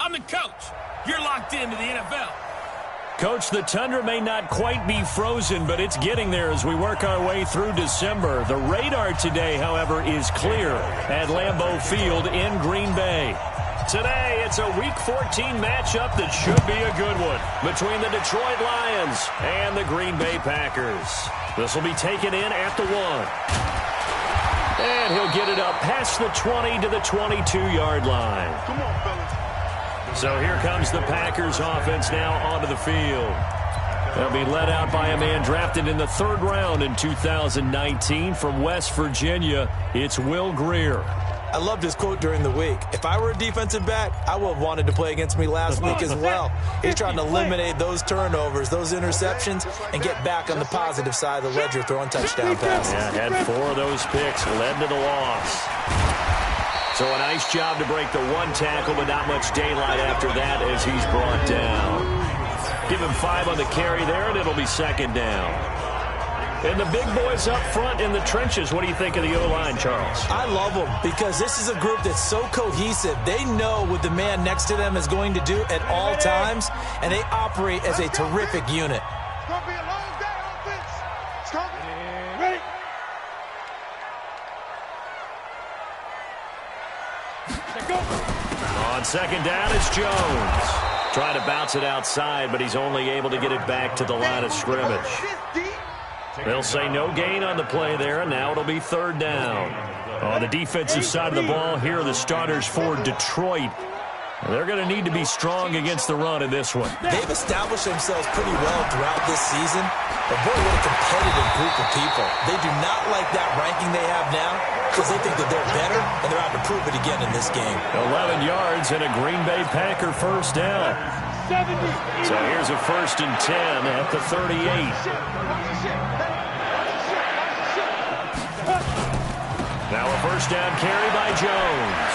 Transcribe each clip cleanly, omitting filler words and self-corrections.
I'm the coach. You're locked into the NFL. Coach, the tundra may not quite be frozen, but it's getting there as we work our way through December. The radar today, however, is clear at Lambeau Field in Green Bay. Today, it's a Week 14 matchup that should be a good one between the Detroit Lions and the Green Bay Packers. This will be taken in at the 1. And he'll get it up past the 20 to the 22-yard line. Come on, fellas. So here comes the Packers offense now onto the field. They'll be led out by a man drafted in the 3rd round in 2019 from West Virginia. It's Will Grier. I loved his quote during the week. If I were a defensive back, I would have wanted to play against me last week as well. He's trying to eliminate those turnovers, those interceptions, and get back on the positive side of the ledger throwing touchdown passes. Yeah, had 4 of those picks, led to the loss. So a nice job to break the 1 tackle, but not much daylight after that as he's brought down. Give him 5 on the carry there, and it'll be 2nd down. And the big boys up front in the trenches, what do you think of the O-line, Charles? I love them because this is a group that's so cohesive. They know what the man next to them is going to do at all times, and they operate as a terrific unit. It's going to be a long day on offense. It's going to be ready. On 2nd down, it's Jones. Trying to bounce it outside, but he's only able to get it back to the line of scrimmage. They'll say no gain on the play there, and now it'll be 3rd down. On the defensive side of the ball, here are the starters for Detroit. They're going to need to be strong against the run in this one. They've established themselves pretty well throughout this season, but boy, what a competitive group of people. They do not like that ranking they have now because they think that they're better, and they're out to prove it again in this game. 11 yards and a Green Bay Packer 1st down. So here's a 1st and 10 at the 38. Now a 1st down carry by Jones.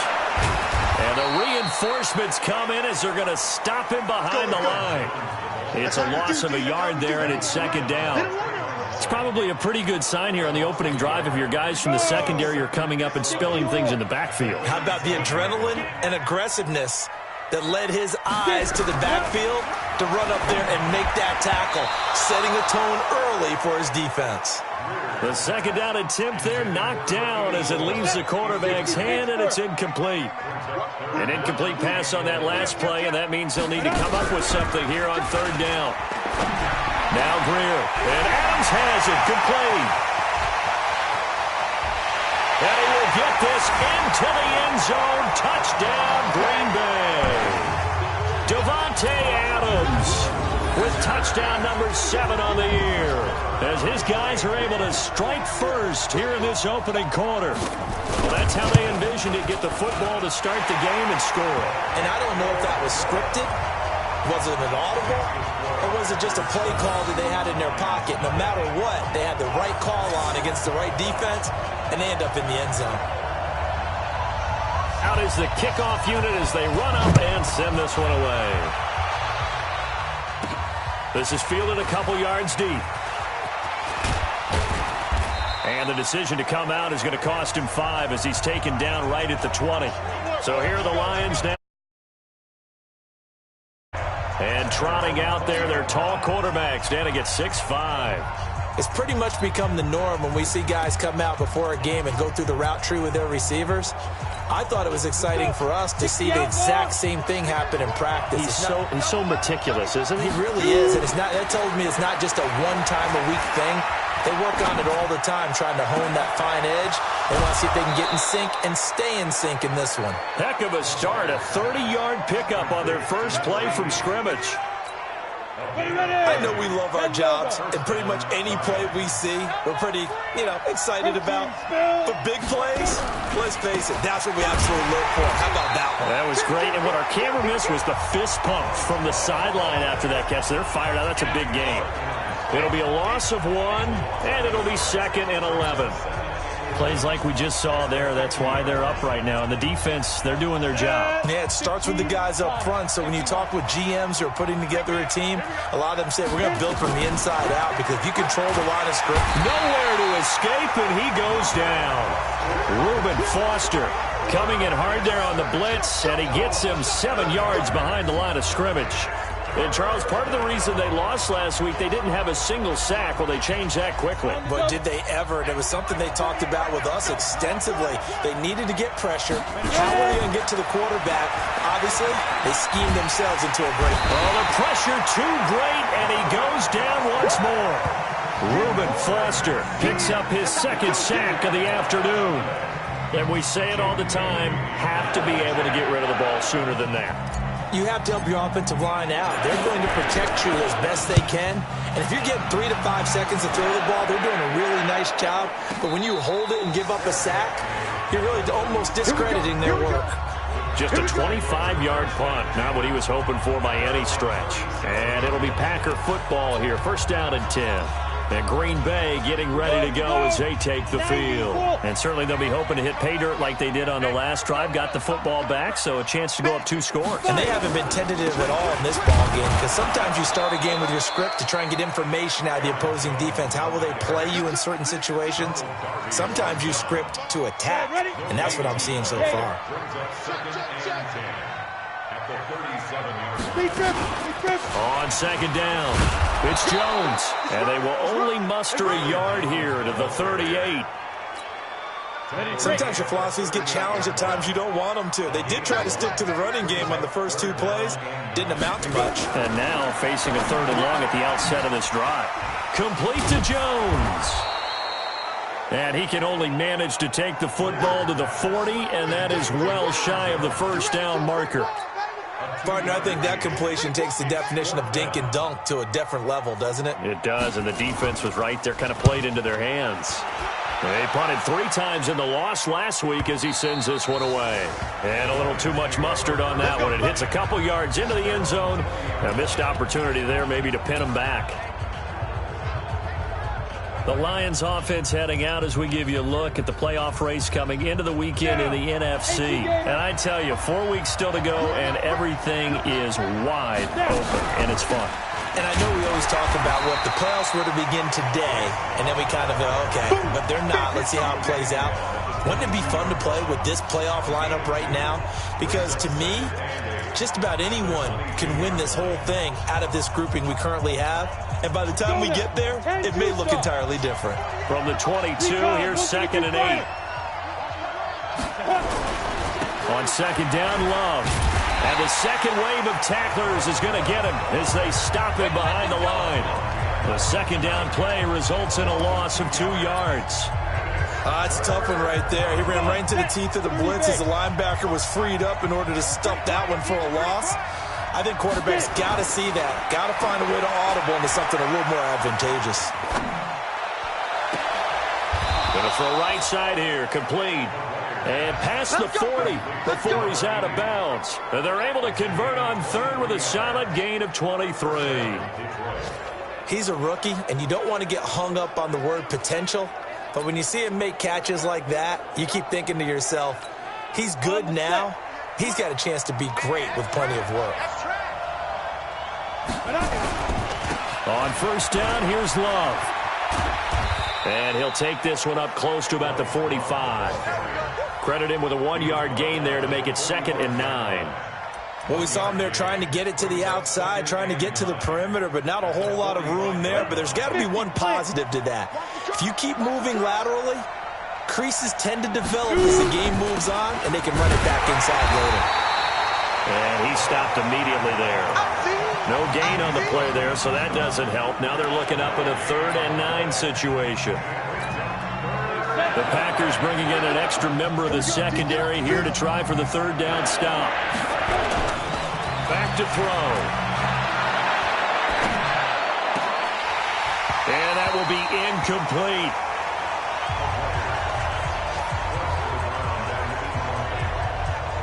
And the reinforcements come in as they're going to stop him behind the line. It's a loss of a yard there, and it's 2nd down. It's probably a pretty good sign here on the opening drive if your guys from the secondary are coming up and spilling things in the backfield. How about the adrenaline and aggressiveness that led his eyes to the backfield to run up there and make that tackle, setting a tone early for his defense. The 2nd down attempt there knocked down as it leaves the quarterback's hand, and it's incomplete. An incomplete pass on that last play, and that means they'll need to come up with something here on 3rd down. Now Grier, and Adams has it, complete. And he will get this into the end zone. Touchdown, Green Bay. Davante Adams with touchdown number 7 on the year, as his guys are able to strike first here in this opening quarter. Well, that's how they envisioned it, get the football to start the game and score. And I don't know if that was scripted. Was it an audible? Or was it just a play call that they had in their pocket? No matter what, they had the right call on against the right defense, and they end up in the end zone. Out is the kickoff unit as they run up and send this one away. This is fielded a couple yards deep. And the decision to come out is going to cost him 5 as he's taken down right at the 20. So here are the Lions now. And trotting out there, their tall quarterbacks standing at 6'5". It's pretty much become the norm when we see guys come out before a game and go through the route tree with their receivers. I thought it was exciting for us to see the exact same thing happen in practice. He's so meticulous, isn't he? He really is, and that tells me it's not just a one-time-a-week thing. They work on it all the time, trying to hone that fine edge. They want to see if they can get in sync and stay in sync in this one. Heck of a start, a 30-yard pickup on their first play from scrimmage. I know we love our jobs, and pretty much any play we see, we're pretty, excited about. But big plays, let's face it, that's what we absolutely live for. How about that one? That was great, and what our camera missed was the fist pump from the sideline after that catch. They're fired out. That's a big game. It'll be a loss of 1, and it'll be 2nd and 11. Plays like we just saw there, that's why they're up right now. And the defense, they're doing their job. Yeah, it starts with the guys up front. So when you talk with GMs who are putting together a team, a lot of them say, we're going to build from the inside out, because if you control the line of scrimmage. Nowhere to escape, and he goes down. Reuben Foster Coming in hard there on the blitz, and he gets him 7 yards behind the line of scrimmage. And, Charles, part of the reason they lost last week, they didn't have a single sack. Well, they changed that quickly. But did they ever? And it was something they talked about with us extensively. They needed to get pressure. How were they going to get to the quarterback? Obviously, they schemed themselves into a break. Oh, the pressure too great, and he goes down once more. Reuben Foster picks up his second sack of the afternoon. And we say it all the time, have to be able to get rid of the ball sooner than that. You have to help your offensive line out. They're going to protect you as best they can. And if you're getting 3 to 5 seconds to throw the ball, they're doing a really nice job. But when you hold it and give up a sack, you're really almost discrediting their work. Just a 25-yard punt, not what he was hoping for by any stretch. And it'll be Packer football here, first down and 10. And Green Bay getting ready to go as they take the field. And certainly they'll be hoping to hit pay dirt like they did on the last drive. Got the football back, so a chance to go up 2 scores. And they haven't been tentative at all in this ball game, because sometimes you start a game with your script to try and get information out of the opposing defense. How will they play you in certain situations? Sometimes you script to attack, and that's what I'm seeing so far. On second down, it's Jones, and they will only muster a yard here to the 38. Sometimes your philosophies get challenged at times you don't want them to. They did try to stick to the running game on the first 2 plays. Didn't amount to much. And now facing a 3rd and long at the outset of this drive. Complete to Jones. And he can only manage to take the football to the 40, and that is well shy of the first down marker. Partner, I think that completion takes the definition of dink and dunk to a different level, doesn't it? It does, and the defense was right there, kind of played into their hands. They punted 3 times in the loss last week as he sends this one away. And a little too much mustard on that one. It hits a couple yards into the end zone. A missed opportunity there maybe to pin him back. The Lions offense heading out as we give you a look at the playoff race coming into the weekend in the NFC. And I tell you, 4 weeks still to go, and everything is wide open, and it's fun. And I know we always talk about what the playoffs were to begin today, and then we kind of go, okay, but they're not. Let's see how it plays out. Wouldn't it be fun to play with this playoff lineup right now? Because to me, just about anyone can win this whole thing out of this grouping we currently have. And by the time we get there, it may look entirely different. From the 22, here's 2nd and 8. On second down, Love. And the second wave of tacklers is going to get him as they stop him behind the line. The second down play results in a loss of 2 yards. It's a tough one right there. He ran right into the teeth of the blitz as the linebacker was freed up in order to stuff that one for a loss. I think quarterbacks got to see that. Got to find a way to audible into something a little more advantageous. Going to throw right side here, complete. And past the 40 before he's out of bounds. And they're able to convert on 3rd with a solid gain of 23. He's a rookie, and you don't want to get hung up on the word potential. But when you see him make catches like that, you keep thinking to yourself, he's good now. He's got a chance to be great with plenty of work. On first down, here's Love. And he'll take this one up close to about the 45. Credit him with a 1-yard gain there to make it 2nd and 9. Well, we saw him there trying to get it to the outside, trying to get to the perimeter, but not a whole lot of room there. But there's got to be one positive to that. If you keep moving laterally, creases tend to develop as the game moves on, and they can run it back inside later. And he stopped immediately there. No gain on the play there, so that doesn't help. Now they're looking up at a 3rd and 9 situation. The Packers bringing in an extra member of the secondary here to try for the 3rd down stop. Back to throw. And that will be incomplete.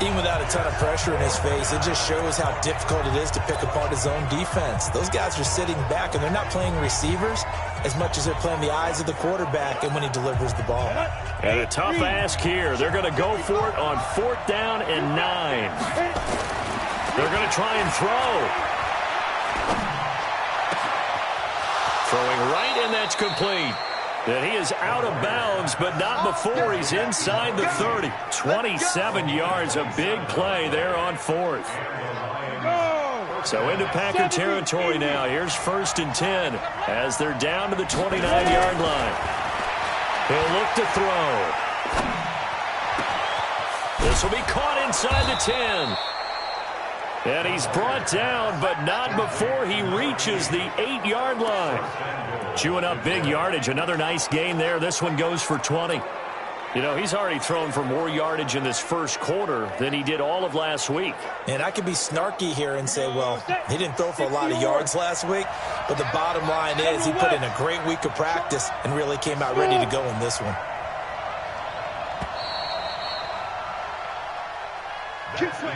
Even without a ton of pressure in his face, it just shows how difficult it is to pick apart his own defense. Those guys are sitting back, and they're not playing receivers as much as they're playing the eyes of the quarterback and when he delivers the ball. And a tough ask here. They're going to go for it on 4th down and 9. They're going to try and throw. Throwing right, and that's complete. And he is out of bounds, but not before he's inside the 30. 27 yards, a big play there on 4th. So into Packer territory now. Here's 1st and 10 as they're down to the 29-yard line. He'll look to throw. This will be caught inside the 10. And he's brought down, but not before he reaches the 8-yard line. Chewing up big yardage. Another nice gain there. This one goes for 20. You know, he's already thrown for more yardage in this first quarter than he did all of last week. And I could be snarky here and say, well, he didn't throw for a lot of yards last week, but the bottom line is he put in a great week of practice and really came out ready to go in this one.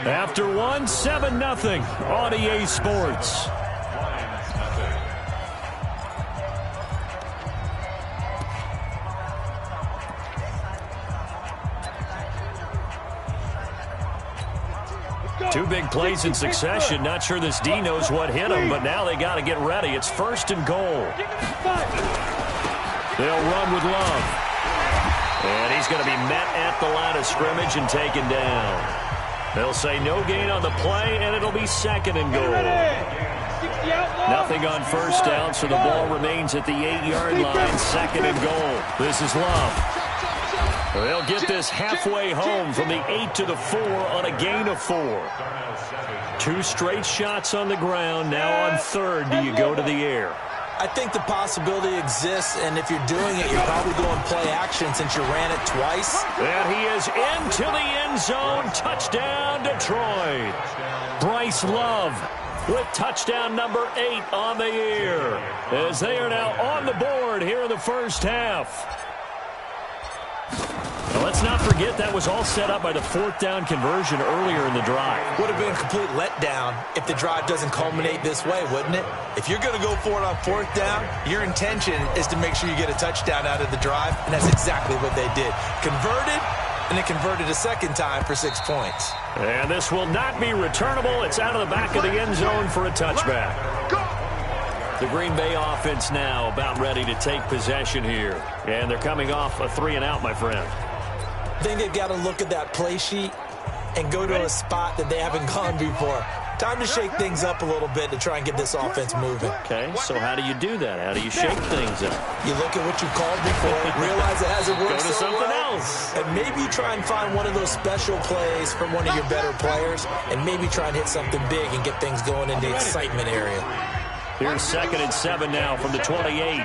After one, 7-0 on EA Sports. Two big plays in succession. Not sure this D knows what hit him, but now they got to get ready. It's 1st and goal. They'll run with Love. And he's going to be met at the line of scrimmage and taken down. They'll say no gain on the play, and it'll be 2nd and goal. Nothing on 1st down, so the ball remains at the 8-yard line. 2nd and goal. This is Love. They'll get this halfway home from the 8 to the 4 on a gain of 4. 2 straight shots on the ground. Now on 3rd, do you go to the air? I think the possibility exists, and if you're doing it, you're probably going play action since you ran it twice. And he is into the end zone. Touchdown, Detroit. Bryce Love with touchdown number 8 on the year, as they are now on the board here in the first half. Now, let's not forget that was all set up by the 4th down conversion earlier in the drive. Would have been a complete letdown if the drive doesn't culminate this way, wouldn't it? If you're going to go for it on 4th down, your intention is to make sure you get a touchdown out of the drive, and that's exactly what they did. Converted, and they converted a 2nd time for 6 points. And this will not be returnable. It's out of the back of the end zone for a touchback. The Green Bay offense now about ready to take possession here. And they're coming off a 3-and-out, my friend. I think they've got to look at that play sheet and go to a spot that they haven't gone before. Time to shake things up a little bit to try and get this offense moving. Okay, so how do you do that? How do you shake things up? You look at what you called before, realize it hasn't worked Go to so something well, else. and maybe try and find one of those special plays from one of your better players, and maybe try and hit something big and get things going in the excitement area. Here's 2nd and 7 now from the 28.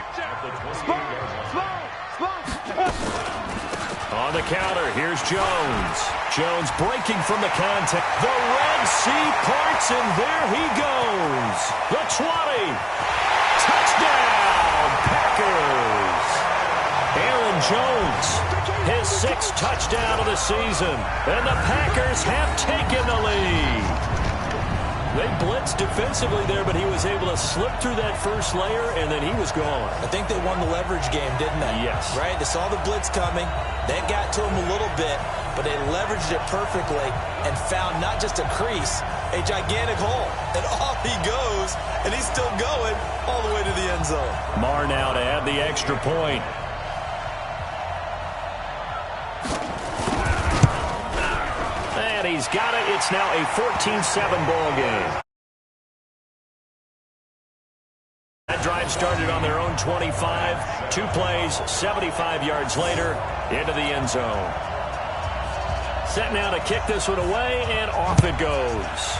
On the counter, here's Jones. Jones breaking from the contact. The Red Sea parts, and there he goes. The 20. Touchdown, Packers. Aaron Jones, his 6th touchdown of the season. And the Packers have taken the lead. They blitzed defensively there, but he was able to slip through that first layer, and then he was gone. I think they won the leverage game, didn't they? Yes. Right? They saw the blitz coming. That got to him a little bit, but they leveraged it perfectly and found not just a crease, a gigantic hole. And off he goes, and he's still going all the way to the end zone. Marr now to add the extra point. And he's got it. It's now a 14-7 ball game. That drive started on their own 25. 2 plays, 75 yards later, into the end zone. Set now to kick this one away, and off it goes.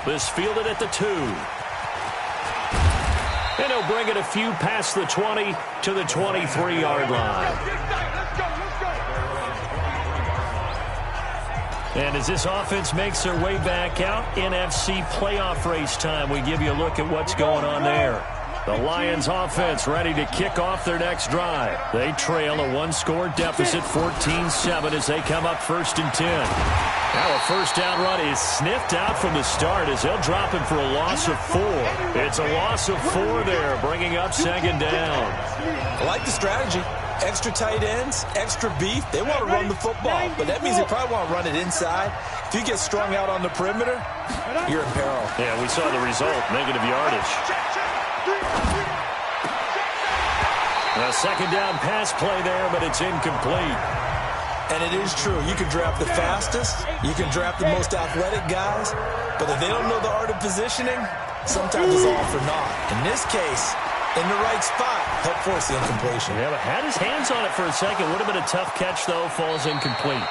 This fielded at the 2. And he'll bring it a few past the 20 to the 23-yard line. And as this offense makes their way back out, NFC playoff race time, we give you a look at what's going on there. The Lions offense ready to kick off their next drive. They trail a 1-score deficit, 14-7, as they come up 1st and 10. Now a first down run is sniffed out from the start as they'll drop him for a loss of 4. It's a loss of 4 there, bringing up 2nd down. I like the strategy. Extra tight ends, extra beef. They want to run the football, but that means they probably want to run it inside. If you get strung out on the perimeter, you're in peril. Yeah, we saw the result, negative yardage. A second down pass play there, but it's incomplete. And it is true. You can draft the fastest. You can draft the most athletic guys. But if they don't know the art of positioning, sometimes it's all for naught. In this case, in the right spot, helped force the incompletion. Yeah, but had his hands on it for a second. Would have been a tough catch, though. Falls incomplete.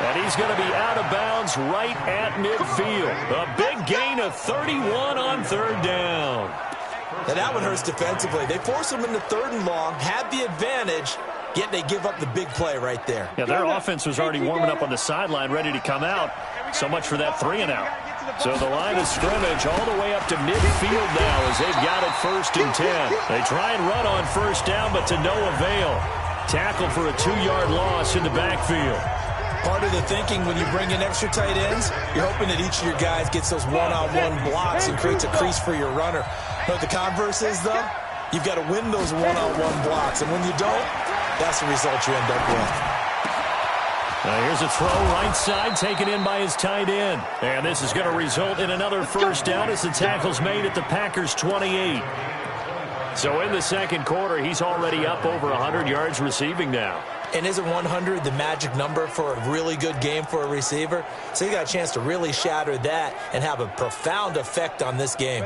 And he's going to be out of bounds right at midfield. A big gain of 31 on third down. And that one hurts defensively. They force him into third and long, had the advantage, yet they give up the big play right there. Yeah, their offense was already warming up on the sideline, ready to come out. So much for that 3-and-out. So the line of scrimmage all the way up to midfield now as they've got it 1st and 10. They try and run on first down, but to no avail. Tackle for a 2-yard loss in the backfield. Part of the thinking when you bring in extra tight ends, you're hoping that each of your guys gets those one-on-one blocks and creates a crease for your runner. But the converse is, though, you've got to win those one-on-one blocks. And when you don't, that's the result you end up with. Now here's a throw right side taken in by his tight end. And this is going to result in another first down as the tackle's made at the Packers' 28. So in the second quarter, he's already up over 100 yards receiving now. And isn't 100 the magic number for a really good game for a receiver? So you got a chance to really shatter that and have a profound effect on this game.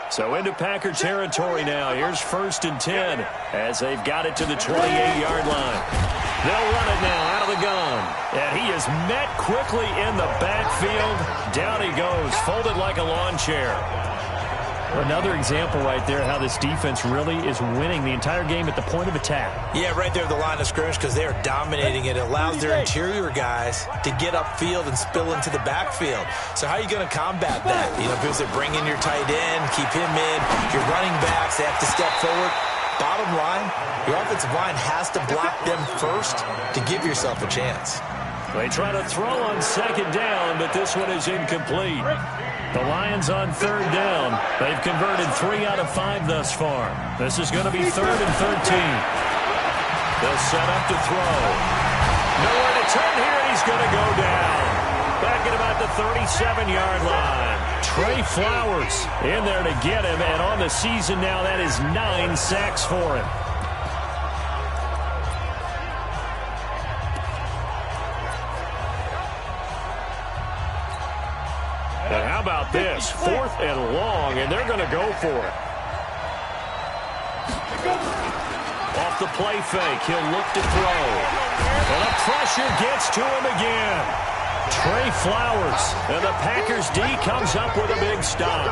So into Packer territory now. Here's 1st and 10 as they've got it to the 28-yard line. They'll run it now out of the gun. And he is met quickly in the backfield. Down he goes, folded like a lawn chair. Another example right there how this defense really is winning the entire game at the point of attack. Yeah, right there at the line of scrimmage because they are dominating it. It allows their interior guys to get upfield and spill into the backfield. So how are you going to combat that? You know, because they bring in your tight end, keep him in. Your running backs, they have to step forward. Bottom line, your offensive line has to block them first to give yourself a chance. They try to throw on second down, but this one is incomplete. The Lions on third down. They've converted 3 out of 5 thus far. This is going to be 3rd and 13. They'll set up to throw. Nowhere to turn here, and he's going to go down. Back at about the 37-yard line. Trey Flowers in there to get him, and on the season now, that is 9 sacks for him. And how about this? 4th and long, and they're going to go for it. Off the play fake, he'll look to throw. And the pressure gets to him again. Trey Flowers, and the Packers D comes up with a big stop.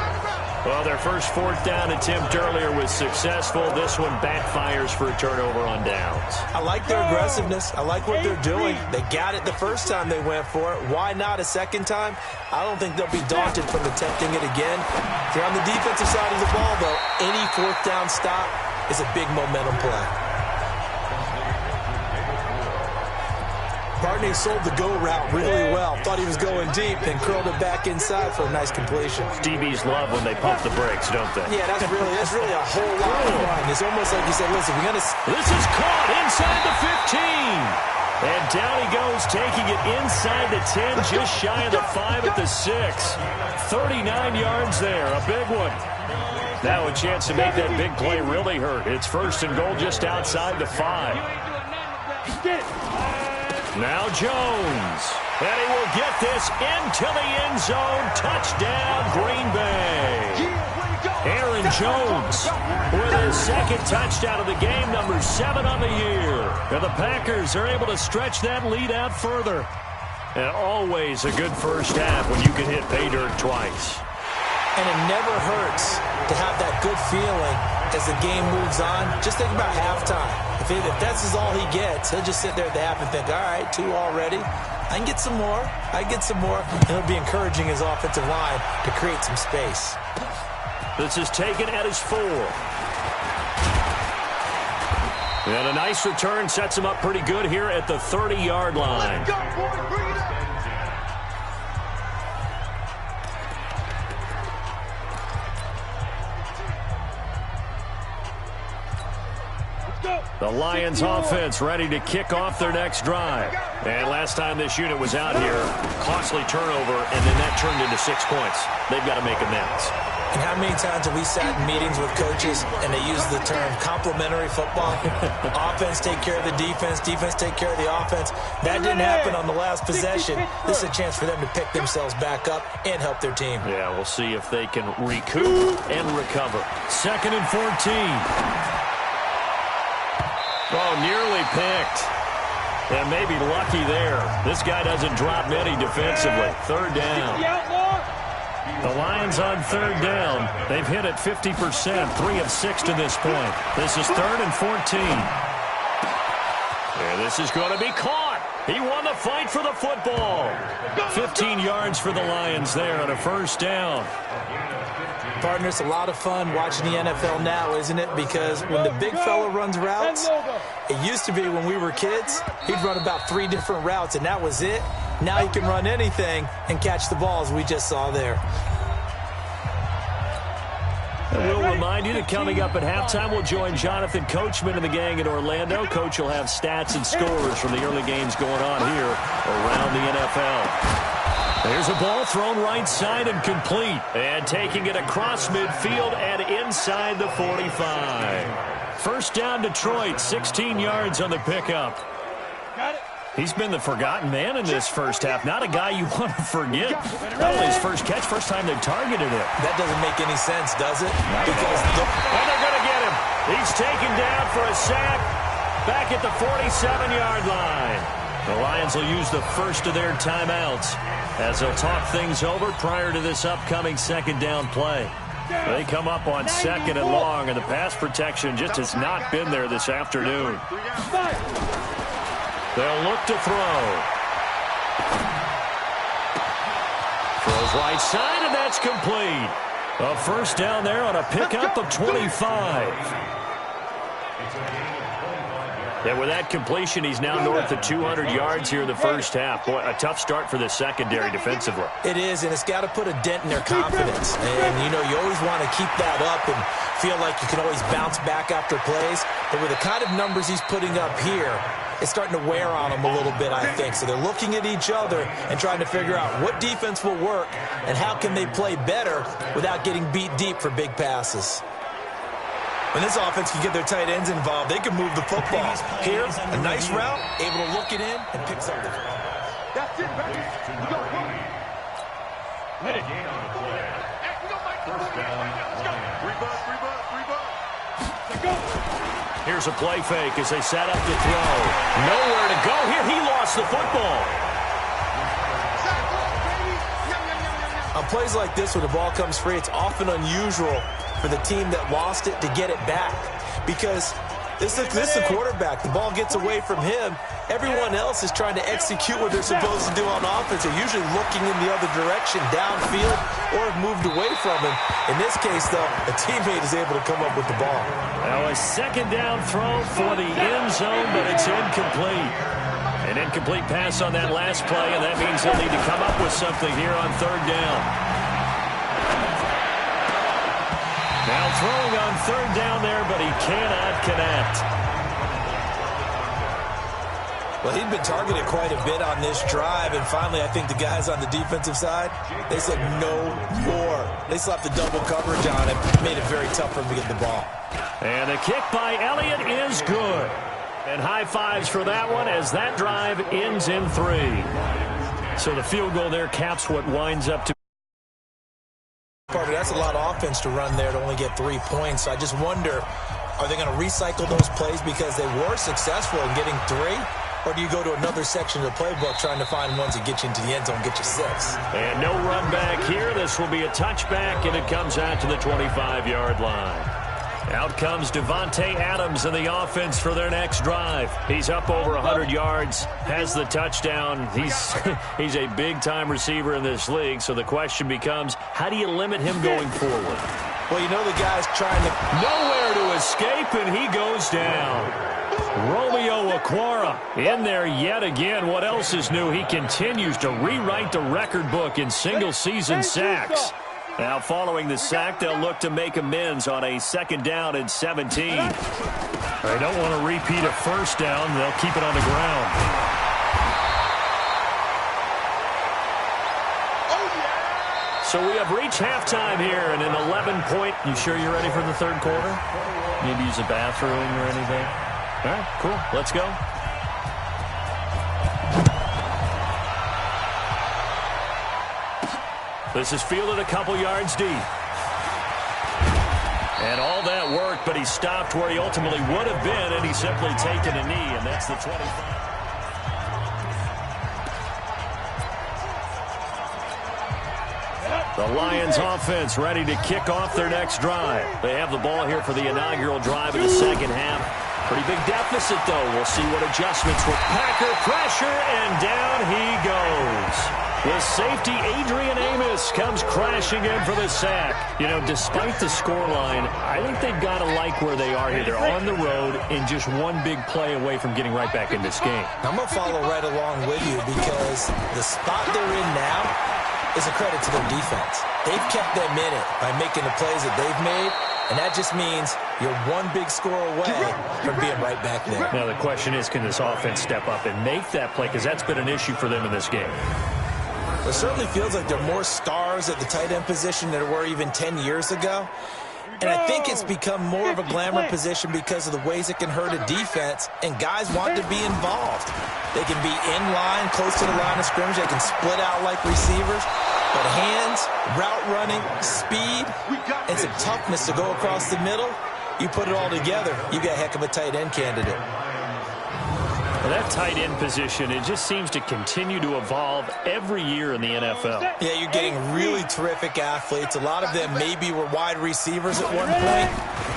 Well, their first 4th down attempt earlier was successful. This one backfires for a turnover on downs. I like their aggressiveness. I like what they're doing. They got it the first time they went for it. Why not a second time? I don't think they'll be daunted from attempting it again. If you're on the defensive side of the ball, though, any 4th down stop is a big momentum play. Barney sold the go route really well. Thought he was going deep, then curled it back inside for a nice completion. DBs love when they pump the brakes, don't they? Yeah, that's really a whole lot of fun. It's almost like you said, listen, we're going to... This is caught inside the 15. And down he goes, taking it inside the 10, just shy of the 5 at the 6. 39 yards there, a big one. Now a chance to make that big play really hurt. It's 1st and goal just outside the 5. Now Jones, and he will get this into the end zone. Touchdown, Green Bay. Aaron Jones with his 2nd touchdown of the game, number 7 on the year. And the Packers are able to stretch that lead out further. And always a good first half when you can hit pay dirt twice. And it never hurts to have that good feeling as the game moves on. Just think about halftime. If that's all he gets, he'll just sit there at the half and think, all right, 2 already. I can get some more. And it'll be encouraging his offensive line to create some space. This is taken at his 4. And a nice return sets him up pretty good here at the 30-yard line. The Lions offense ready to kick off their next drive. And last time this unit was out here, costly turnover, and then that turned into 6 points. They've got to make amends. And how many times have we sat in meetings with coaches and they use the term complementary football? Offense take care of the defense, defense take care of the offense. That didn't happen on the last possession. This is a chance for them to pick themselves back up and help their team. Yeah, we'll see if they can recoup and recover. 2nd and 14. Oh, nearly picked. And maybe lucky there. This guy doesn't drop many defensively. 3rd down. The Lions on 3rd down. They've hit it 50%, 3 of 6 to this point. This is 3rd and 14. And this is going to be caught. He won the fight for the football. 15 yards for the Lions there on a 1st down. Partner, it's a lot of fun watching the NFL now, isn't it? Because when the big fella runs routes, it used to be when we were kids, he'd run about 3 different routes, and that was it. Now he can run anything and catch the balls we just saw there. And we'll remind you that coming up at halftime, we'll join Jonathan Coachman and the gang in Orlando. Coach will have stats and scores from the early games going on here around the NFL. There's a ball thrown right side and complete. And taking it across midfield and inside the 45. 1st down Detroit, 16 yards on the pickup. Got it. He's been the forgotten man in this 1st half. Not a guy you want to forget. Not only his first catch, first time they've targeted him. That doesn't make any sense, does it? Because and they're going to get him. He's taken down for a sack back at the 47-yard line. The Lions will use the first of their timeouts as they'll talk things over prior to this upcoming 2nd down play. They come up on 2nd and long, and the pass protection just has not been there this afternoon. They'll look to throw. Throws right side, and that's complete. A 1st down there on a pickup of 25. And with that completion, he's now north of 200 yards here in the 1st half. Boy, a tough start for the secondary defensively. It is, and it's got to put a dent in their confidence. And, you know, you always want to keep that up and feel like you can always bounce back after plays. But with the kind of numbers he's putting up here, it's starting to wear on them a little bit, I think. So they're looking at each other and trying to figure out what defense will work and how can they play better without getting beat deep for big passes. When this offense can get their tight ends involved, they can move the football. Here, a nice route, able to look it in and picks up the football. That's it, baby. We go. Hit it. Here's a play fake as they set up to throw. Nowhere to go here. He lost the football. On plays like this, when the ball comes free, it's often unusual for the team that lost it to get it back. Because this is the quarterback. The ball gets away from him. Everyone else is trying to execute what they're supposed to do on offense. They're usually looking in the other direction, downfield, or have moved away from him. In this case, though, a teammate is able to come up with the ball. Now a 2nd down throw for the end zone, but it's incomplete. An incomplete pass on that last play, and that means they'll need to come up with something here on 3rd down. Now throwing on 3rd down there, but he cannot connect. Well, he'd been targeted quite a bit on this drive, and finally I think the guys on the defensive side, they said no more. They slapped the double coverage on him, made it very tough for him to get the ball. And the kick by Elliott is good. And high fives for that one as that drive ends in 3. So the field goal there caps what winds up to. That's a lot of offense to run there to only get 3 points. So I just wonder, are they going to recycle those plays because they were successful in getting 3? Or do you go to another section of the playbook trying to find ones that get you into the end zone and get you 6? And no run back here. This will be a touchback, and it comes out to the 25-yard line. Out comes Devontae Adams in the offense for their next drive. He's up over 100 yards, has the touchdown. He's a big-time receiver in this league, so the question becomes, how do you limit him going forward? Well, you know the guy's trying to... Nowhere to escape, and he goes down. Romeo Okwara in there yet again. What else is new? He continues to rewrite the record book in single-season sacks. Now, following the sack, they'll look to make amends on a 2nd down and 17. They don't want to repeat a 1st down. They'll keep it on the ground. So we have reached halftime here and an 11-point. You sure you're ready for the third quarter? Maybe use a bathroom or anything? All right, cool. Let's go. This is fielded a couple yards deep. And all that work, but he stopped where he ultimately would have been, and he's simply taken a knee, and that's the 25. The Lions offense ready to kick off their next drive. They have the ball here for the inaugural drive of the second half. Pretty big deficit, though. We'll see what adjustments with Packer pressure, and down he goes. The safety, Adrian Amos, comes crashing in for the sack. You know, despite the scoreline, I think they've got to like where they are here. They're on the road and just one big play away from getting right back in this game. I'm going to follow right along with you because the spot they're in now is a credit to their defense. They've kept them in it by making the plays that they've made, and that just means you're one big score away from being right back there. Now the question is, can this offense step up and make that play? Because that's been an issue for them in this game. It certainly feels like there are more stars at the tight end position than there were even 10 years ago. And I think it's become more of a glamour position because of the ways it can hurt a defense, and guys want to be involved. They can be in line, close to the line of scrimmage. They can split out like receivers. But hands, route running, speed, and some toughness to go across the middle, you put it all together, you got a heck of a tight end candidate. Well, that tight end position, it just seems to continue to evolve every year in the NFL. Yeah, you're getting really terrific athletes. A lot of them maybe were wide receivers at one point.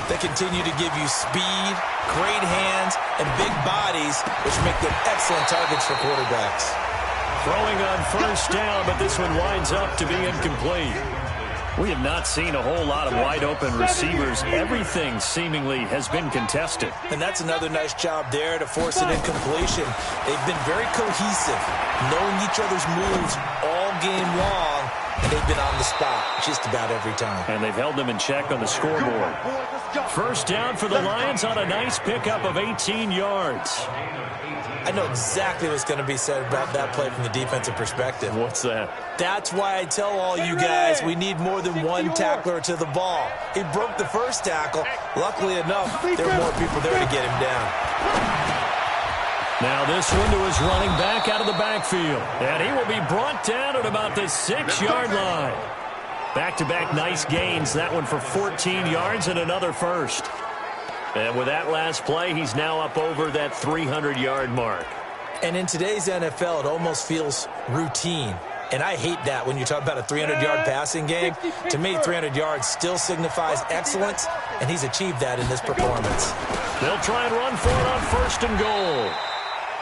They continue to give you speed, great hands, and big bodies, which make them excellent targets for quarterbacks. Throwing on first down, but this one winds up to be incomplete. We have not seen a whole lot of wide-open receivers. Everything seemingly has been contested. And that's another nice job there to force an incompletion. They've been very cohesive, knowing each other's moves all game long, and they've been on the spot just about every time. And they've held them in check on the scoreboard. First down for the Lions on a nice pickup of 18 yards. I know exactly what's going to be said about that play from the defensive perspective. What's that? That's why I tell all you guys we need more than one tackler to the ball. He broke the first tackle. Luckily enough, there were more people there to get him down. Now this one to his running back out of the backfield. And he will be brought down at about the 6-yard line. Back-to-back nice gains. That one for 14 yards and another first. And with that last play, he's now up over that 300-yard mark. And in today's NFL, it almost feels routine. And I hate that when you talk about a 300-yard passing game. To me, 300 yards still signifies excellence, and he's achieved that in this performance. They'll try and run for it on first and goal.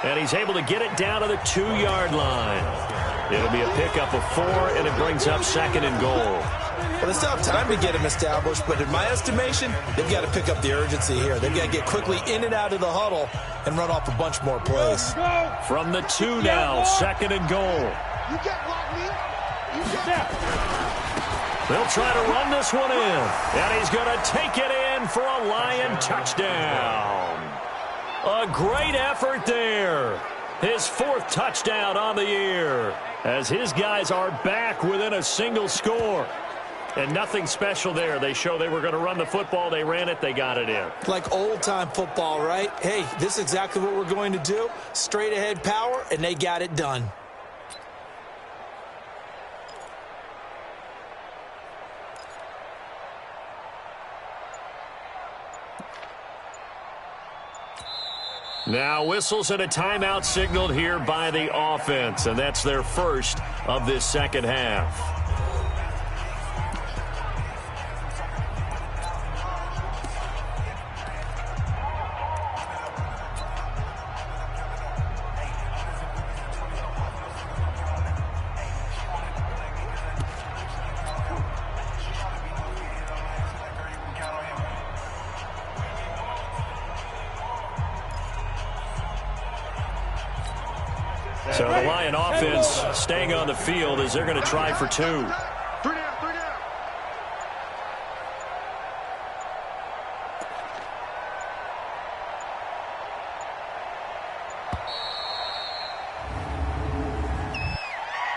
And he's able to get it down to the 2-yard line. It'll be a pickup of 4, and it brings up second and goal. Well, they still have time to get him established, but in my estimation, they've got to pick up the urgency here. They've got to get quickly in and out of the huddle and run off a bunch more plays. From the 2 now, second and goal. They'll try to run this one in, and he's going to take it in for a Lion touchdown. A great effort there. His 4th touchdown on the year, as his guys are back within a single score. And nothing special there. They show they were going to run the football. They ran it. They got it in. Like old-time football, right? Hey, this is exactly what we're going to do. Straight-ahead power, and they got it done. Now whistles and a timeout signaled here by the offense, and that's their first of this second half. So the Lion offense staying on the field as they're going to try for 2. 3 down.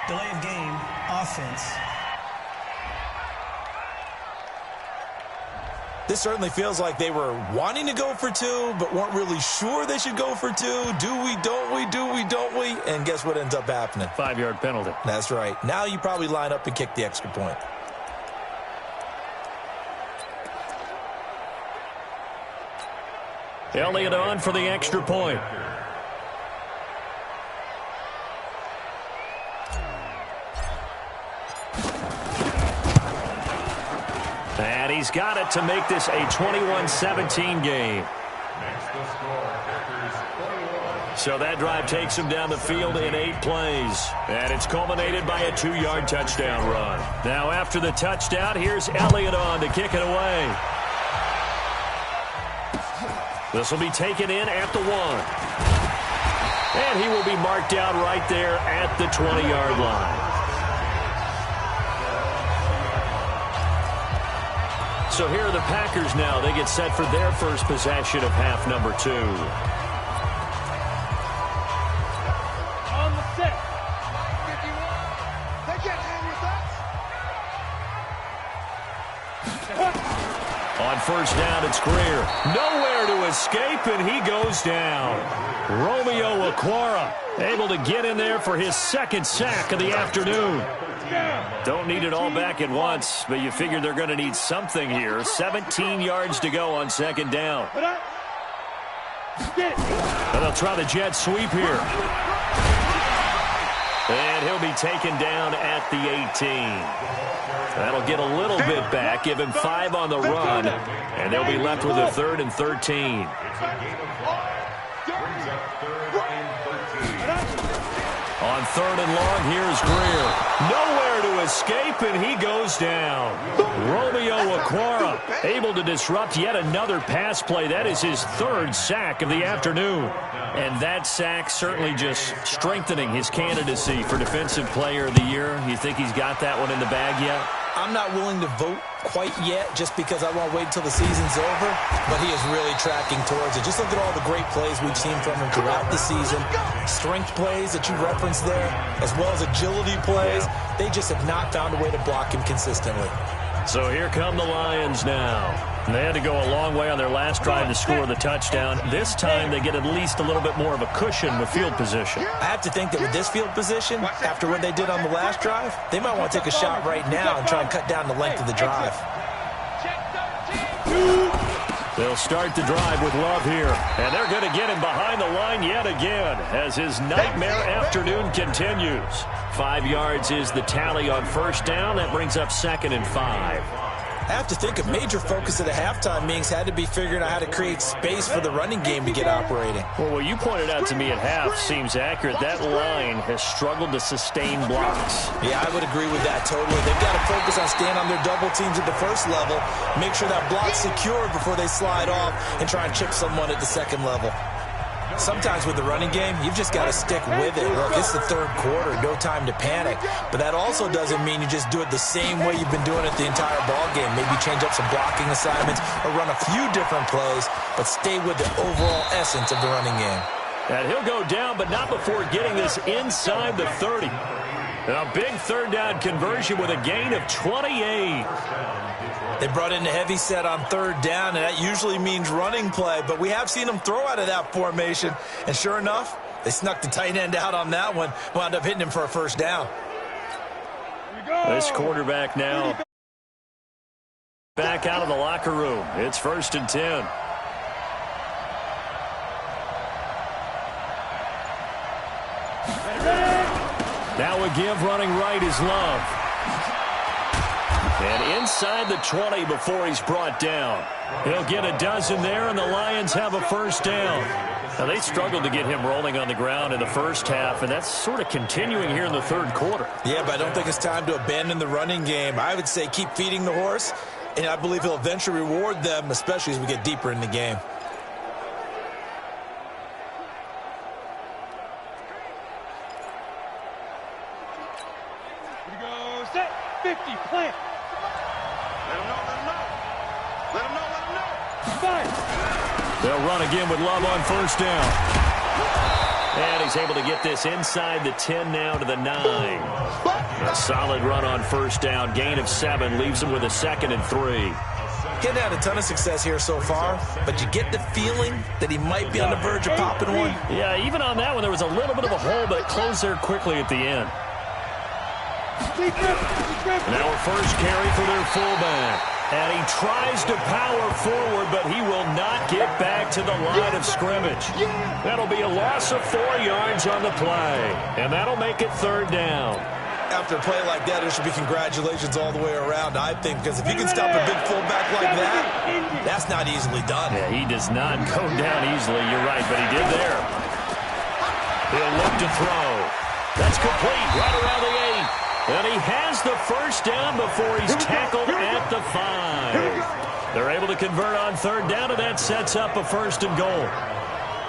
Delay of game, offense. This certainly feels like they were wanting to go for two, but weren't really sure they should go for two. Do we, don't we, do we, don't we? And guess what ends up happening? 5-yard penalty. That's right. Now you probably line up and kick the extra point. Elliott on for the extra point. And he's got it to make this a 21-17 game. So that drive takes him down the field in 8 plays. And it's culminated by a 2-yard touchdown run. Now after the touchdown, here's Elliott on to kick it away. This will be taken in at the 1. And he will be marked down right there at the 20-yard line. So here are the Packers now. They get set for their first possession of half number 2. On the set. 51. They can't hang with us. On first down, it's Greer. Nowhere to escape, and he goes down. Romeo Okwara able to get in there for his second sack of the afternoon. Don't need it all back at once, but you figure they're going to need something here. 17 yards to go on second down. And they'll try the jet sweep here. And he'll be taken down at the 18. That'll get a little bit back, give him 5 on the run, and they'll be left with a 3rd and 13. On 3rd and long, here's Greer. Nowhere to escape, and he goes down. Romeo Okwara able to disrupt yet another pass play. That is his 3rd sack of the afternoon. And that sack certainly just strengthening his candidacy for Defensive Player of the Year. You think he's got that one in the bag yet? I'm not willing to vote quite yet just because I want to wait until the season's over, but he is really tracking towards it. Just look at all the great plays we've seen from him throughout the season. Strength plays that you referenced there, as well as agility plays. They just have not found a way to block him consistently. So here come the Lions now. They had to go a long way on their last drive to score the touchdown. This time they get at least a little bit more of a cushion with field position. I have to think that with this field position, after what they did on the last drive, they might want to take a shot right now and try and cut down the length of the drive. They'll start the drive with Love here. And they're going to get him behind the line yet again as his nightmare afternoon continues. 5 yards is the tally on first down. That brings up 2nd and 5. I have to think a major focus of the halftime meetings had to be figuring out how to create space for the running game to get operating. Well, what you pointed out to me at half seems accurate. That line has struggled to sustain blocks. Yeah, I would agree with that totally. They've got to focus on staying on their double teams at the first level, make sure that block's secure before they slide off and try and chip someone at the second level. Sometimes with the running game, you've just got to stick with it. Look, it's the 3rd quarter, no time to panic. But that also doesn't mean you just do it the same way you've been doing it the entire ball game. Maybe change up some blocking assignments or run a few different plays, but stay with the overall essence of the running game. And he'll go down, but not before getting this inside the 30. A big 3rd down conversion with a gain of 28. They brought in a heavy set on 3rd down, and that usually means running play, but we have seen them throw out of that formation, and sure enough, they snuck the tight end out on that one, wound up hitting him for a first down. This quarterback now back out of the locker room. It's 1st and 10. Now a give running right is Love. And inside the 20 before he's brought down. He'll get a dozen there, and the Lions have a first down. Now, they struggled to get him rolling on the ground in the first half, and that's sort of continuing here in the 3rd quarter. Yeah, but I don't think it's time to abandon the running game. I would say keep feeding the horse, and I believe he'll eventually reward them, especially as we get deeper in the game. Here we go, set, 50, plant. They'll run again with Love on first down. And he's able to get this inside the 10 now to the 9. A solid run on first down. Gain of 7 leaves him with a 2nd and 3. He hasn't had a ton of success here so far, but you get the feeling that he might be on the verge of popping one. Yeah, even on that one, there was a little bit of a hole, but it closed there quickly at the end. Now a first carry for their fullback. And he tries to power forward, but he will not get back to the line of scrimmage. That'll be a loss of 4 yards on the play. And that'll make it 3rd down. After a play like that, there should be congratulations all the way around, I think, because if you can stop a big fullback like that, that's not easily done. Yeah, he does not go down easily, you're right, but he did there. He'll look to throw. That's complete right around the 8. And he has the first down before he's tackled at the 5. They're able to convert on 3rd down, and that sets up a 1st and goal.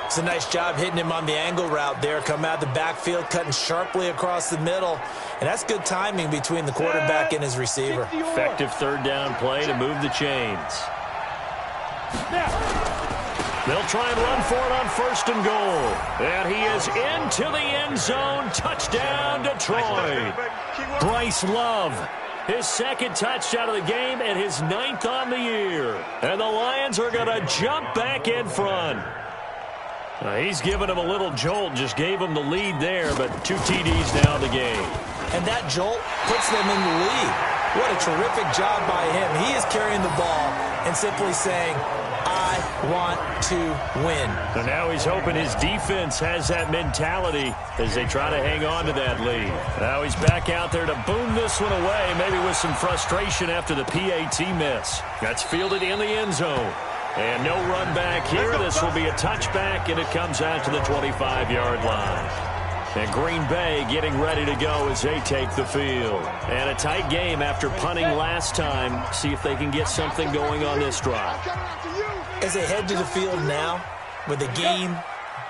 It's a nice job hitting him on the angle route there. Come out of the backfield, cutting sharply across the middle. And that's good timing between the quarterback and his receiver. Effective 3rd down play to move the chains. They'll try and run for it on 1st and goal. And he is into the end zone. Touchdown, Detroit. Bryce Love, his 2nd touchdown of the game and his 9th on the year. And the Lions are going to jump back in front. He's given him a little jolt, just gave him the lead there, but 2 TDs now in the game. And that jolt puts them in the lead. What a terrific job by him. He is carrying the ball and simply saying, I want to win. So now he's hoping his defense has that mentality as they try to hang on to that lead. Now he's back out there to boom this one away, maybe with some frustration after the PAT miss. That's fielded in the end zone. And no run back here. This will be a touchback, and it comes out to the 25-yard line. And Green Bay getting ready to go as they take the field. And a tight game after punting last time. See if they can get something going on this drive. As they head to the field now, with the game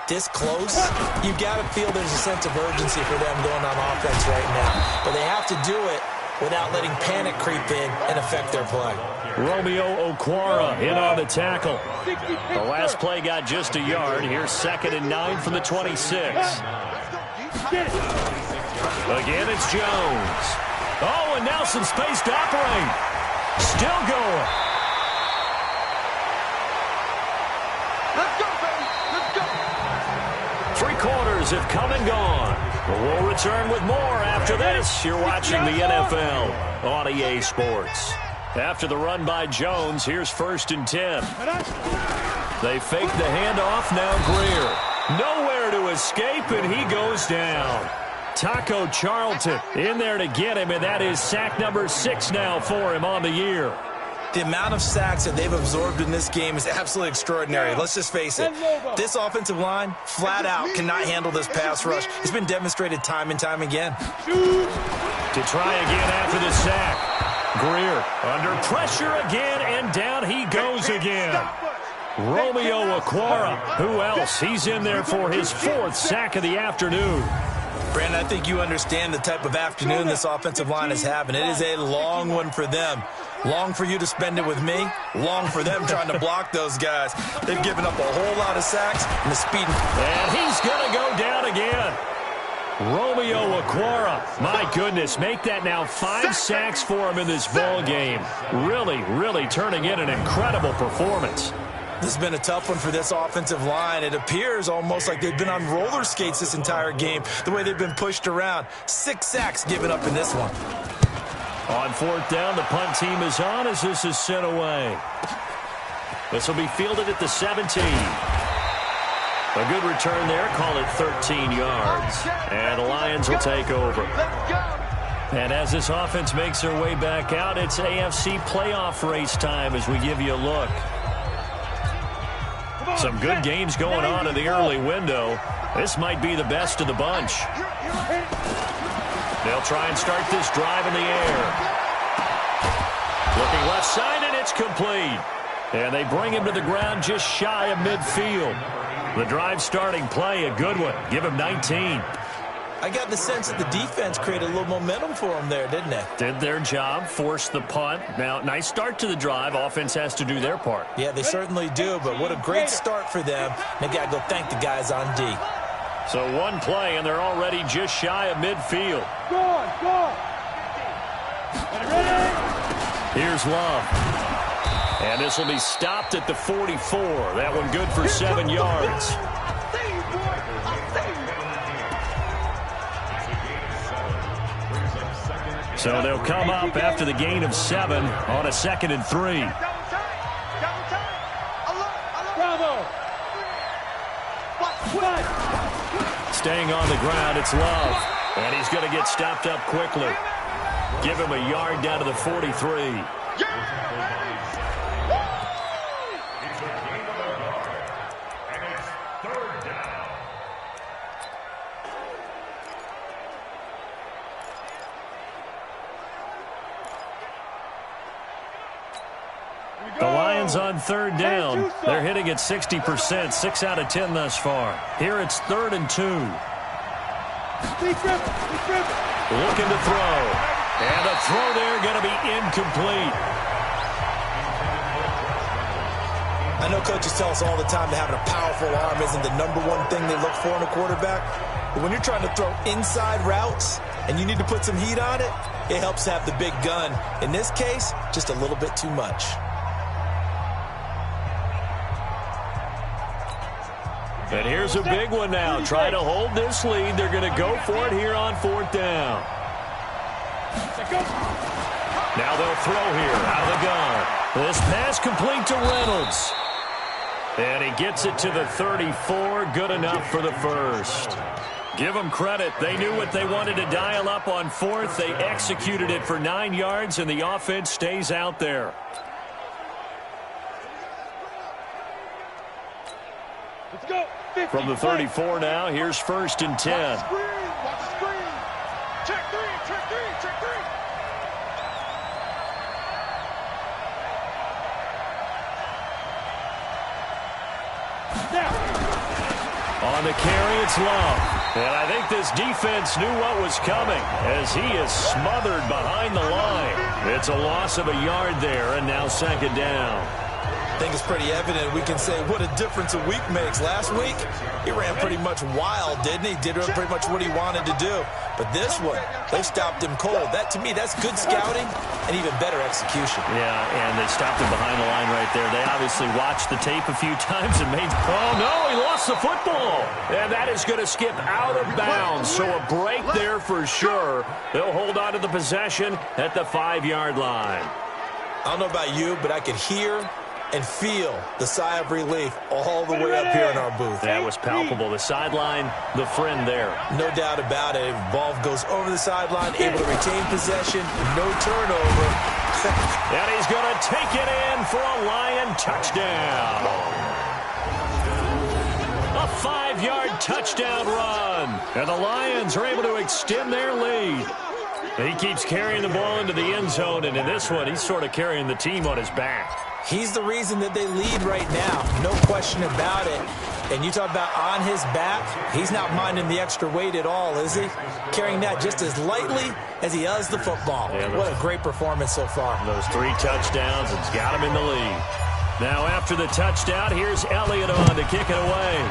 this close, you've got to feel there's a sense of urgency for them going on offense right now. But they have to do it without letting panic creep in and affect their play. Romeo Okwara in on the tackle. The last play got just a yard. Here's 2nd and 9 from the 26. Again, it's Jones. Oh, and now some space to operate. Still going. Let's go, baby. Let's go. 3 quarters have come and gone. We'll return with more after this. You're watching the NFL on EA Sports. After the run by Jones, here's 1st and 10. They fake the handoff, now Greer. Nowhere to escape, and he goes down. Taco Charlton in there to get him, and that is sack number 6 now for him on the year. The amount of sacks that they've absorbed in this game is absolutely extraordinary. Let's just face it. This offensive line, flat out, cannot handle this pass rush. It's been demonstrated time and time again. To try again after the sack. Greer under pressure again, and down he goes again. Romeo Okwara, who else? He's in there for his 4th sack of the afternoon. Brandon, I think you understand the type of afternoon this offensive line is having. It is a long one for them. Long for you to spend it with me. Long for them trying to block those guys. They've given up a whole lot of sacks and the speed. And he's going to go down again. Romeo Okwara, my goodness, make that now 5 sacks for him in this ball game. Really, really turning in an incredible performance. This has been a tough one for this offensive line. It appears almost like they've been on roller skates this entire game, the way they've been pushed around. 6 sacks given up in this one. On 4th down, the punt team is on as this is sent away. This will be fielded at the 17. A good return there, call it 13 yards. And the Lions will take over. And as this offense makes their way back out, it's AFC playoff race time as we give you a look. Some good games going on in the early window. This might be the best of the bunch. They'll try and start this drive in the air. Looking left side, and it's complete. And they bring him to the ground just shy of midfield. The drive starting play, a good one. Give him 19. I got the sense that the defense created a little momentum for them there, didn't they? Did their job, forced the punt. Now, nice start to the drive. Offense has to do their part. Yeah, they certainly do, but what a great start for them. They got to go thank the guys on D. So 1 play, and they're already just shy of midfield. Here's Love. And this will be stopped at the 44. That one good for 7 yards. So they'll come up after the gain of 7 on a 2nd and 3. Staying on the ground, it's Love. And he's going to get stopped up quickly. Give him a yard down to the 43. The Lions on 3rd down. They're hitting at 60%, 6 out of 10 thus far. Here it's 3rd and 2. Looking to throw. And the throw there going to be incomplete. I know coaches tell us all the time that having a powerful arm isn't the #1 thing they look for in a quarterback. But when you're trying to throw inside routes and you need to put some heat on it, it helps to have the big gun. In this case, just a little bit too much. And here's a big one now. Try to hold this lead. They're going to go for it here on 4th down. Now they'll throw here out of the gun. This pass complete to Reynolds. And he gets it to the 34. Good enough for the first. Give them credit. They knew what they wanted to dial up on 4th. They executed it for 9 yards, and the offense stays out there. Let's go. 50, From the 34 now, here's 1st and 10. Watch the screen. Check three. Now. On the carry, it's Love. And I think this defense knew what was coming as he is smothered behind the line. It's a loss of a yard there, and now 2nd down. I think it's pretty evident. We can say what a difference a week makes. Last week, he ran pretty much wild, didn't he? Did pretty much what he wanted to do. But this one, they stopped him cold. That, to me, that's good scouting and even better execution. Yeah, and they stopped him behind the line right there. They obviously watched the tape a few times and made, oh, no, he lost the football. And that is going to skip out of bounds. So a break there for sure. They'll hold on to the possession at the 5-yard line. I don't know about you, but I could hear and feel the sigh of relief all the way up here in our booth. That was palpable. The sideline, the friend there. No doubt about it. Ball goes over the sideline, able to retain possession, no turnover. And he's going to take it in for a Lion touchdown. A 5-yard touchdown run. And the Lions are able to extend their lead. He keeps carrying the ball into the end zone, and in this one, he's sort of carrying the team on his back. He's the reason that they lead right now. No question about it. And you talk about on his back, he's not minding the extra weight at all, is he? Carrying that just as lightly as he does the football. Yeah, what a great performance so far. Those 3 touchdowns, it's got him in the lead. Now after the touchdown, here's Elliott on to kick it away.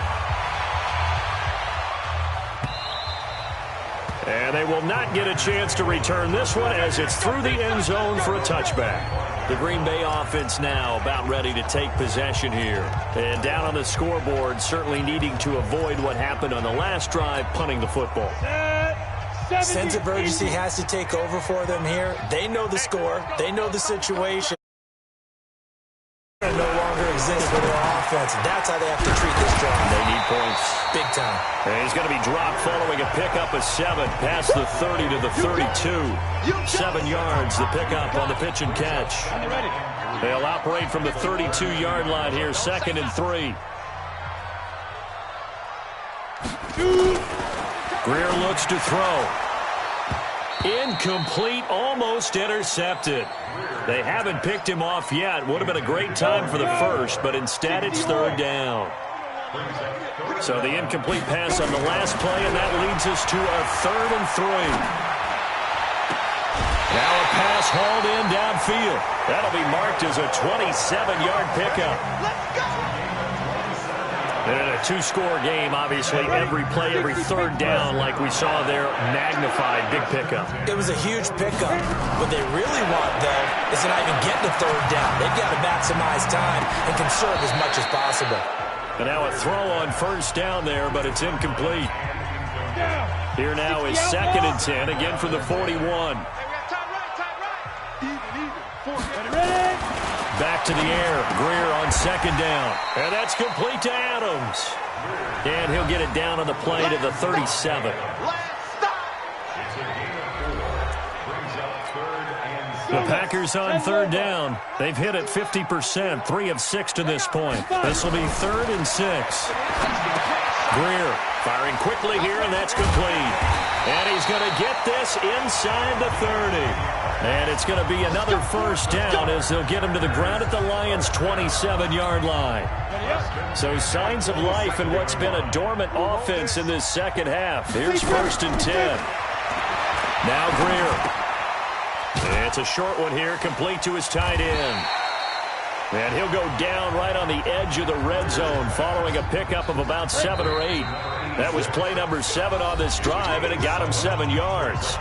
And they will not get a chance to return this one as it's through the end zone for a touchback. The Green Bay offense now about ready to take possession here. And down on the scoreboard, certainly needing to avoid what happened on the last drive, punting the football. Sense of urgency has to take over for them here. They know the score. They know the situation. No longer exists for their offense. That's how they have to treat this drive. They need points. Big time. And he's going to be dropped following a pickup of 7 past the 30 to the 32. 7 yards, the pickup on the pitch and catch. They'll operate from the 32-yard line here, 2nd and 3. Greer looks to throw. Incomplete, almost intercepted. They haven't picked him off yet. Would have been a great time for the first, but instead it's 3rd down. So the incomplete pass on the last play, and that leads us to a 3rd and 3. Now a pass hauled in downfield. That'll be marked as a 27-yard pickup. And in a two-score game, obviously, every play, every third down, like we saw there, magnified. Big pickup. It was a huge pickup. What they really want, though, is to not even get to third down. They've got to maximize time and conserve as much as possible. And now a throw on first down there, but it's incomplete. Here now is 2nd and 10, again from the 41. Back to the air. Greer on 2nd down. And that's complete to Adams. And he'll get it down on the play to the 37. The Packers on 3rd down. They've hit it 50%, 3 of 6 to this point. This will be 3rd and 6. Greer firing quickly here, and that's complete. And he's going to get this inside the 30. And it's going to be another first down as they'll get him to the ground at the Lions' 27-yard line. So signs of life in what's been a dormant offense in this second half. Here's 1st and 10. Now Greer. It's a short one here, complete to his tight end. And he'll go down right on the edge of the red zone following a pickup of about 7 or 8. That was play number 7 on this drive, and it got him 7 yards.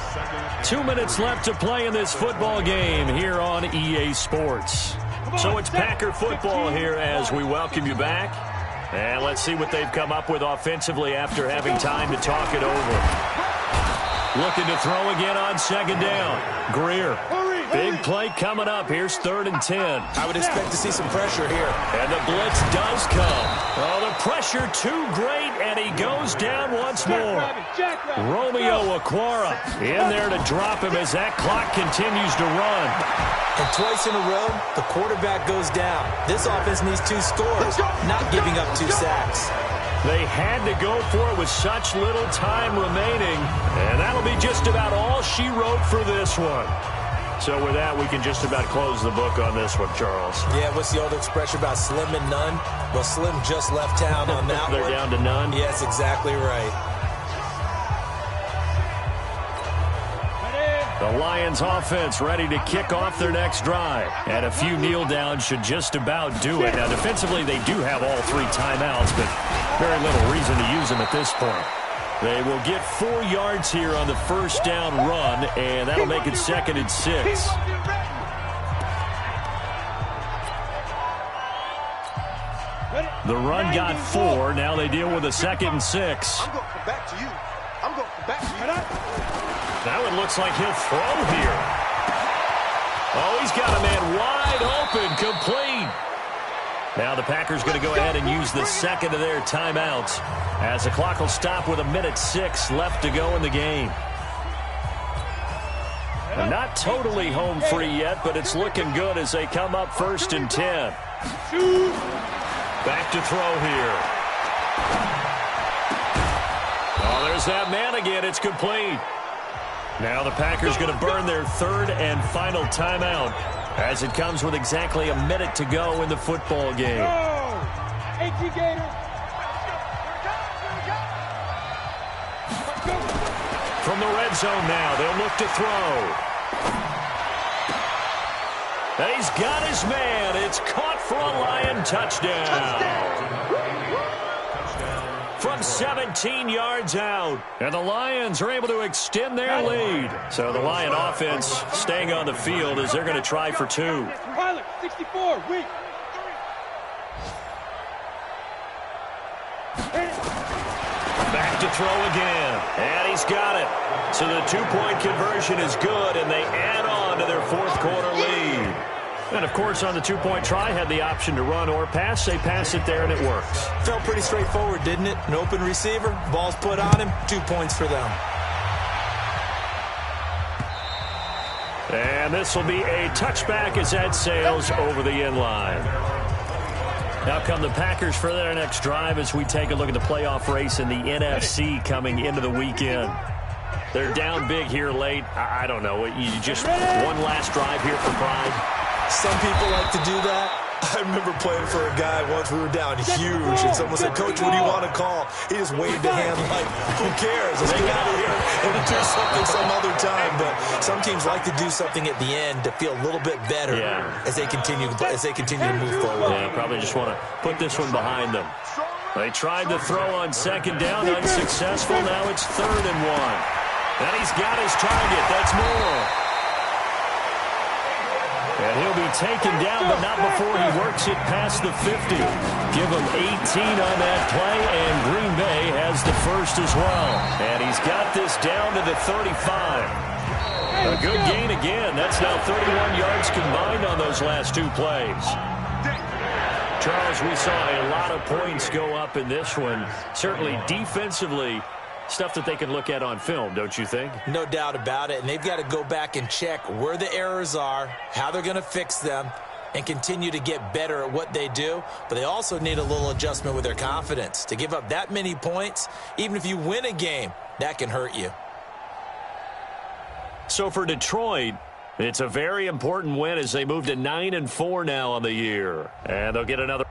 2 minutes left to play in this football game here on EA Sports. So it's Packer football here as we welcome you back. And let's see what they've come up with offensively after having time to talk it over. Looking to throw again on 2nd down. Greer. Big play coming up. Here's 3rd and 10. I would expect to see some pressure here. And the blitz does come. Oh, the pressure too great, and he goes down once more. Romeo Okwara in there to drop him as that clock continues to run. And twice in a row, the quarterback goes down. This offense needs 2 scores, not giving up 2 sacks. They had to go for it with such little time remaining, and that'll be just about all she wrote for this one. So with that, we can just about close the book on this one, Charles. Yeah, what's the old expression about slim and none? Well, Slim just left town on that They're one. down to none? Yes, exactly right. The Lions offense ready to kick off their next drive. And a few kneel downs should just about do it. Now, defensively, they do have all 3 timeouts, but very little reason to use them at this point. They will get 4 yards here on the first down run, and that'll make it 2nd and 6. The run got 4. Now they deal with a 2nd and 6. I'm going to come back to you. I'm going to come back to you. That one looks like he'll throw here. Oh, he's got a man wide open, complete. Now the Packers going to go ahead and use the 2nd of their timeouts as the clock will stop with 1:06 left to go in the game. And not totally home free yet, but it's looking good as they come up 1st and 10. Back to throw here. Oh, there's that man again. It's complete. Now the Packers going to burn their 3rd and final timeout as it comes with exactly 1 minute to go in the football game. From the red zone now, they'll look to throw. And he's got his man. It's caught for a Lion touchdown. From 17 yards out. And the Lions are able to extend their lead. So the Lion offense staying on the field as they're going to try for 2. 64, weak. Back to throw again. And he's got it. So the 2-point conversion is good, and they add on to their 4th quarter lead. And, of course, on the 2-point try, had the option to run or pass. They pass it there, and it works. Felt pretty straightforward, didn't it? An open receiver, ball's put on him, 2 points for them. And this will be a touchback as that sails over the end line. Now come the Packers for their next drive as we take a look at the playoff race in the NFC coming into the weekend. They're down big here late. I don't know. You just one last drive here for pride. Some people like to do that. I remember playing for a guy once. We were down huge, and someone said, "Coach, what do you want to call?" He just waved a hand like, "Who cares? Let's get out of here and do something some other time." But some teams like to do something at the end to feel a little bit better as they continue to move forward. Yeah, probably just want to put this one behind them. They tried to throw on second down, unsuccessful. Now it's 3rd and 1. And he's got his target. That's Moore. And he'll be taken down, but not before he works it past the 50. Give him 18 on that play, and Green Bay has the first as well. And he's got this down to the 35. A good gain again. That's now 31 yards combined on those last 2 plays. Charles, we saw a lot of points go up in this one. Certainly defensively, stuff that they can look at on film, don't you think? No doubt about it, and they've got to go back and check where the errors are, how they're going to fix them, and continue to get better at what they do. But they also need a little adjustment with their confidence. To give up that many points, even if you win a game, that can hurt you. So for Detroit, it's a very important win as they move to 9-4 now on the year. And they'll get another